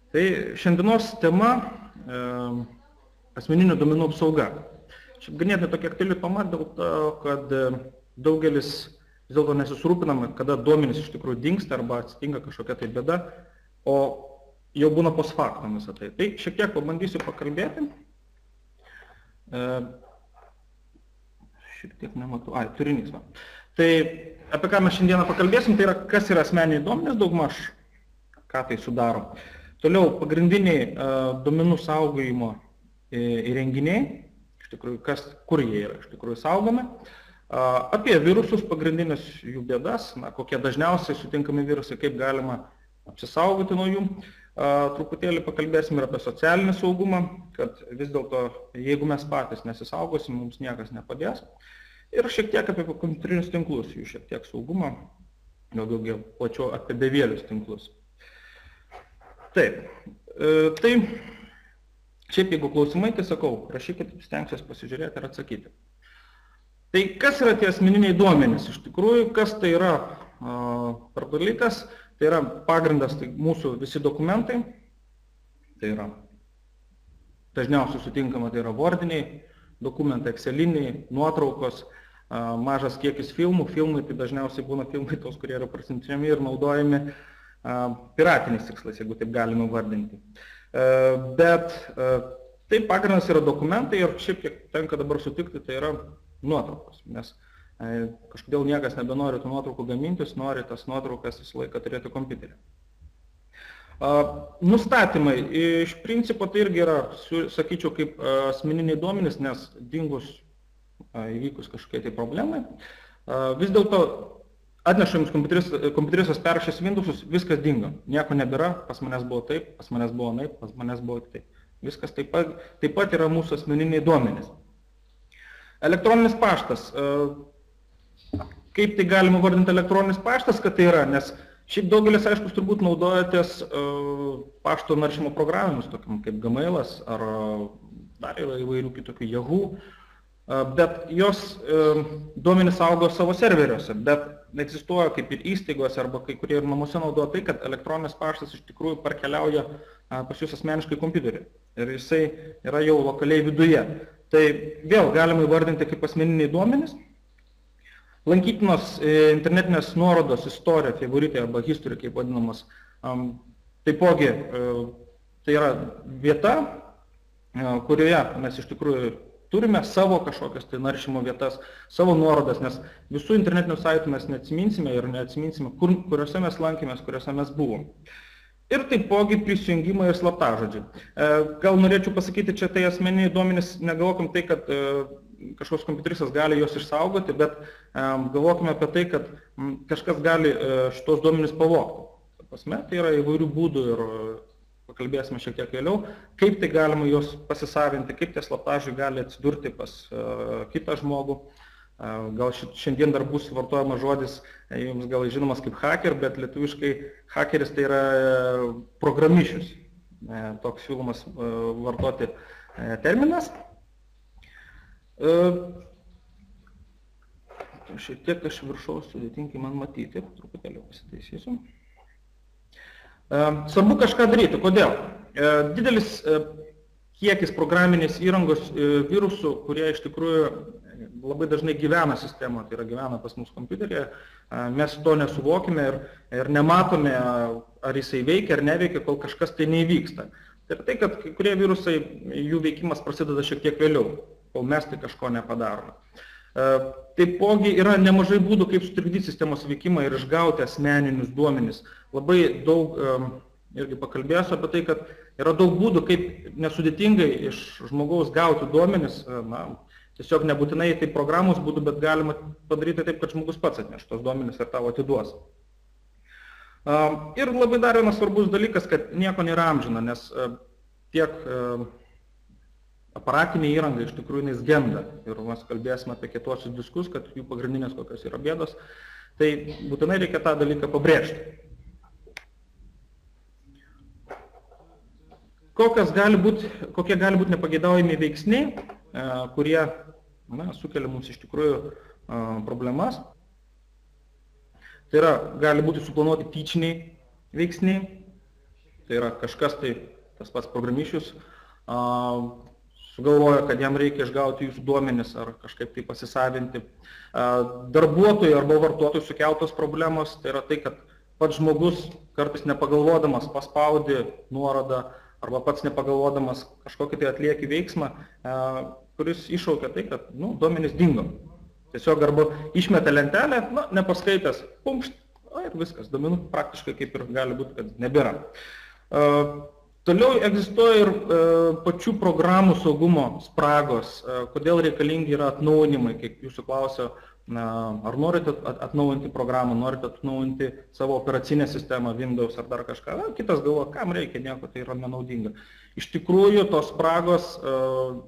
Tai šiandienos tema asmeninių duomenų apsauga. Šiaip ganėtinai tokia aktuali tema dėl to, kad daugelis vis dėlto nesusirūpinama, kada duomenys iš tikrųjų dingsta arba atsitinka kažkokia tai bėda, o jau būna post factum visą tai. Tai šiek tiek pabandysiu pakalbėti. Šiek tiek nematau. Turinys. Va. Tai apie ką mes šiandieną pakalbėsim, tai yra kas yra asmeniniai duomenys, daugmaž ką tai sudaro. Toliau pagrindiniai duomenų saugojimo įrenginiai, iš tikrųjų, kur jie yra iš tikrųjų saugomi, apie virusus pagrindinius jų bėdas, kokie dažniausiai sutinkami virusai, kaip galima apsisaugoti nuo jų. Truputėlį pakalbėsim ir apie socialinį saugumą, kad vis dėlto, jeigu mes patys nesisaugosim, mums niekas nepadės. Ir šiek tiek apie kompiuterinius tinklus, jų šiek tiek saugumą, daugiau plačiau apie bevielius tinklus. Taip, tai šiaip jeigu klausimai, tai sakau, rašykit, stengsiuos pasižiūrėti ir atsakyti. Tai kas yra tie asmeniniai duomenys? Iš tikrųjų, kas tai yra per dalykas? Tai yra pagrindas, tai mūsų visi dokumentai, tai yra dažniausiai sutinkama, tai yra vordiniai dokumentai, exceliniai, nuotraukos, mažas kiekis filmų. Filmai tai dažniausiai būna filmai tos, kurie yra prasintinami ir naudojami piratiniais tikslais, jeigu taip galime vardinti. Bet tai pagrindas yra dokumentai ir šiaip kiek tenka dabar sutikti, tai yra nuotraukos. Nes kažkodėl niekas nebenori tų nuotraukų gamintis, nori tas nuotraukas visą laiką turėti kompiuterį. Nustatymai. Iš principo tai irgi yra, sakyčiau, kaip asmeniniai duomenys, nes dingus įvykus kažkokiai tai problemai. Vis dėlto atneša jums kompiuteris perrašęs Windowsus, viskas dingo. Nieko nebėra, pas manęs buvo taip, pas manęs buvo naip, pas manęs buvo taip. Viskas taip pat yra mūsų asmeniniai duomenys. Elektroninis paštas. Kaip tai galima vardinti elektroninis paštas, kad tai yra, nes šiaip daugelis, aiškus, turbūt naudojatės pašto naršymo programomis, tokiam kaip Gmailas ar dar yra įvairių kitokių Yahoo, bet jos duomenys saugo savo serveriuose, bet egzistuoja kaip ir įstaigose arba kai kurie ir namuose naudoja tai, kad elektroninis paštas iš tikrųjų parkeliauja pas jūs asmeniškai kompiuterį ir jisai yra jau lokaliai viduje. Tai vėl galima įvardinti kaip asmeniniai duomenys. Lankytinos internetinės nuorodos, istorija, favoritai arba history, kaip vadinamas, taipogi tai yra vieta, kurioje mes iš tikrųjų turime savo kažkokias tai naršymo vietas, savo nuorodas, nes visų internetinių saitų mes neatsiminsime ir neatsiminsime, kuriuose mes lankėmės, kuriuose mes buvom. Ir taipogi prisijungimai ir slaptažodžiai. Gal norėčiau pasakyti, čia tai asmeniniai duomenys, negalvokim tai, kad kažkoks kompiuteristas gali juos išsaugoti, bet galvokime apie tai, kad kažkas gali šitos duomenys pavogti. Tai yra įvairių būdų ir pakalbėsime šiek tiek vėliau, kaip tai galima juos pasisavinti, kaip tie slaptažodžiai gali atsidurti pas kitą žmogų. Gal šiandien dar bus vartojamas žodis, jums gal žinomas kaip hacker, bet lietuviškai hackeris tai yra programišius. Toks siūlomas vartoti terminas. Šiek tiek aš viršaus sudėtingai man matyti, truputėlį pasitaisysiu. Svarbu kažką daryti. Kodėl? Didelis kiekis programinės įrangos virusų, kurie iš tikrųjų labai dažnai gyvena sistemoje, tai yra gyvena pas mūsų kompiuterėje, mes to nesuvokime ir nematome, ar jisai veikia ar neveikia, kol kažkas tai neįvyksta. Tai yra tai, kad kai kurie virusai, jų veikimas prasideda šiek tiek vėliau, kol mes tai kažko nepadarome. Taipogi yra nemažai būdų, kaip sutrikdyti sistemos veikimą ir išgauti asmeninius duomenis. Labai daug, irgi pakalbėsiu apie tai, kad yra daug būdų, kaip nesudėtingai iš žmogaus gauti duomenis, tiesiog nebūtinai tai programos būdų, bet galima padaryti taip, kad žmogus pats atneš tos duomenis ir tavo atiduos. Ir labai dar vienas svarbus dalykas, kad nieko nėra amžina, nes tiek aparatinė įranga iš tikrųjų jis genda. Ir mes kalbėsime apie kietuosius diskus, kad jų pagrindinės kokios yra bėdos. Tai būtinai reikia tą dalyką pabrėžti. Kokie gali būti nepageidaujami veiksniai, kurie sukelia mums iš tikrųjų problemas. Tai yra, gali būti suplanuoti tyčiniai veiksniai, Tai yra kažkas tai, tas pats programišius, sugalvoja, kad jam reikia išgauti jūsų duomenis ar kažkaip tai pasisavinti. Darbuotojų arba vartotojų sukeltos problemos, tai yra tai, kad pats žmogus kartais nepagalvodamas paspaudi nuorodą arba pats nepagalvodamas kažkokį tai atlieki veiksmą, kuris iššaukia tai, kad duomenys dingo. Tiesiog arba išmeta lentelę, nepaskaitęs, pumpšt, ir viskas, duomenų praktiškai kaip ir gali būti, kad nebėra. Toliau egzistuoja ir pačių programų saugumo spragos, kodėl reikalingi yra atnaujinimai, kiek jūsų klausia, ar norite atnaujinti programą, norite atnaujinti savo operacinę sistemą, Windows ar dar kažką, kitas galvoja, kam reikia, nieko tai yra nenaudinga. Iš tikrųjų, tos spragos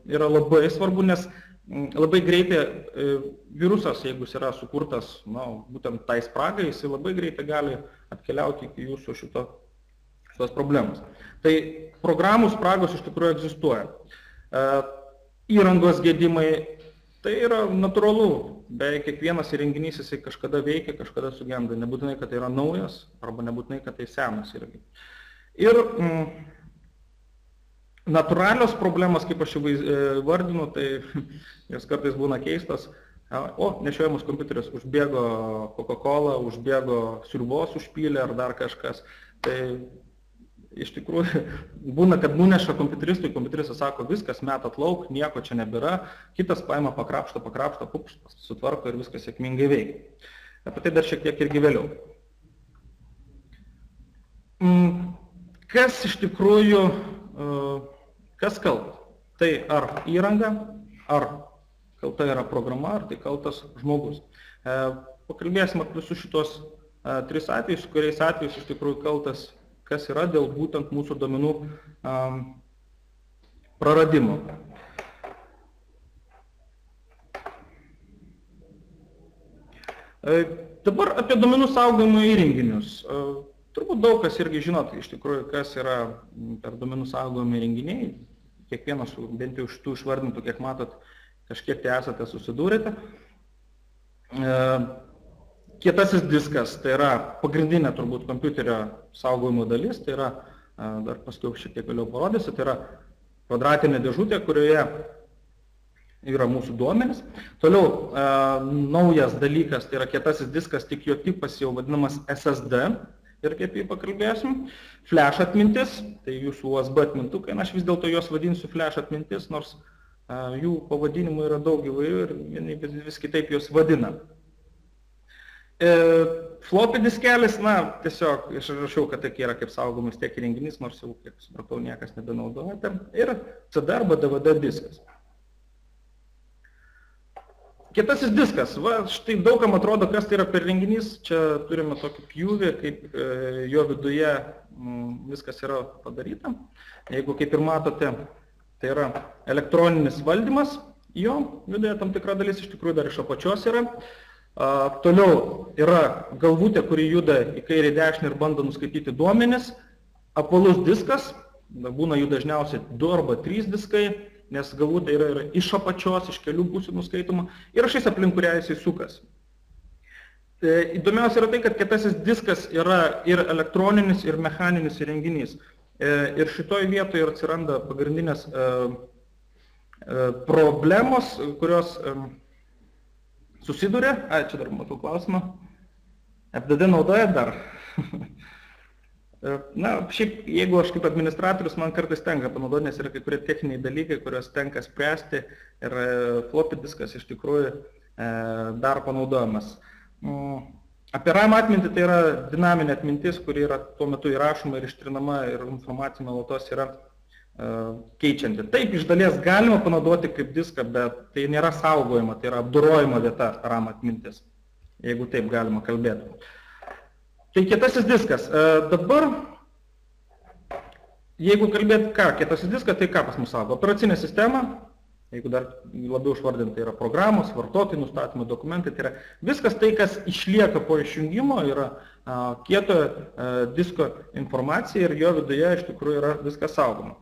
yra labai svarbu, nes labai greitai virusas, jeigu jis yra sukurtas būtent tai spragai, jis labai greitai gali atkeliauti iki jūsų šitos problemos. Tai programų spragos iš tikrųjų egzistuoja. Įrangos gedimai, tai yra natūralu, beveik kiekvienas įrenginys jisai kažkada veikia, kažkada sugenda, nebūtinai, kad tai yra naujas, arba nebūtinai, kad tai senas įrenginys. Ir natūralios problemos, kaip aš jau vardinu, tai jos kartais būna keistos. Nešiojamas kompiuteris užbėgo Coca-Cola, užbėgo sriubos užpylė ar dar kažkas. Tai iš tikrųjų būna, kad nuneša kompiuteristui, kompiuteristas sako, viskas metat lauk, nieko čia nebėra, kitas paima pakrapšto, pups, sutvarko ir viskas sėkmingai veikia. Apie tai dar šiek tiek irgi vėliau. Kas iš tikrųjų, kas kaltas? Tai ar įranga, ar kalta yra programa, ar tai kaltas žmogus. Pakalbėsime apie visus šitos tris atvejus, kuriais atvejus iš tikrųjų kaltas, kas yra dėl būtent mūsų duomenų praradimo. Dabar apie duomenų saugojimo įrenginius. Turbūt daug kas irgi žinot, iš tikrųjų, kas yra per duomenų saugojimo įrenginiai. Kiekvienas, bent jau šitų išvardintų, kiek matot, kažkiek tai esate susidūrėte. Kietasis diskas, tai yra pagrindinė turbūt kompiuterio saugojimo dalis, tai yra, dar paskui šiek tiek vėliau parodysiu, tai yra kvadratinė dėžutė, kurioje yra mūsų duomenys. Toliau naujas dalykas, tai yra kietasis diskas, tik jo tipas jau vadinamas SSD, ir kaip jį pakalbėsim. Flash atmintis, tai jūsų USB atmintukai, aš vis dėlto juos vadinsiu flash atmintis, nors jų pavadinimų yra daug įvairių ir vieni vis kitaip juos vadina. Floppy diskelis, tiesiog išrašiau, kad tai yra kaip saugomas tiek įrenginys, nors jau, kiek supratau, niekas nebenaudojate. Ir CD arba DVD diskas. Kietasis diskas, štai daugam atrodo, kas tai yra per renginys. Čia turime tokį pjūvį, kaip jo viduje viskas yra padaryta. Jeigu kaip ir matote, tai yra elektroninis valdymas, jo viduje tam tikra dalis iš tikrųjų dar iš apačios yra. Toliau yra galvutė, kuri juda į kairę dešinę ir bando nuskaityti duomenis. Apvalus diskas, būna jų dažniausiai 2 arba 3 diskai, nes galvutė yra iš apačios, iš kelių pusių nuskaitoma ir šis aplink kurią jisai sukas. Įdomiausia yra tai, kad kietasis diskas yra ir elektroninis, ir mechaninis įrenginys. Ir šitoj vietoje atsiranda pagrindinės problemos, kurios susiduria. Čia dar matau klausimą. FDD naudoja dar? Šiaip, jeigu aš kaip administratorius, man kartais tenka panaudoti, nes yra kai kurie techniniai dalykai, kuriuos tenka spręsti ir floppy diskas iš tikrųjų dar panaudojamas. Apie RAM atmintį tai yra dinaminė atmintis, kuri yra tuo metu įrašoma ir ištrinama ir informacija nuolatos yra keičianti. Taip, iš dalies galima panaudoti kaip diską, bet tai nėra saugojama, tai yra apdorojama vieta RAM atmintis, jeigu taip galima kalbėti. Tai kietasis diskas. Dabar, jeigu kalbėti ką, kietasis diskas, tai ką pas mus saugo? Operacinė sistema, jeigu dar labiau išvardinti, tai yra programos, vartotojų nustatymų dokumentai, tai yra viskas tai, kas išlieka po išjungimo, yra kietojo disko informacija ir jo viduje iš tikrųjų yra viskas saugoma.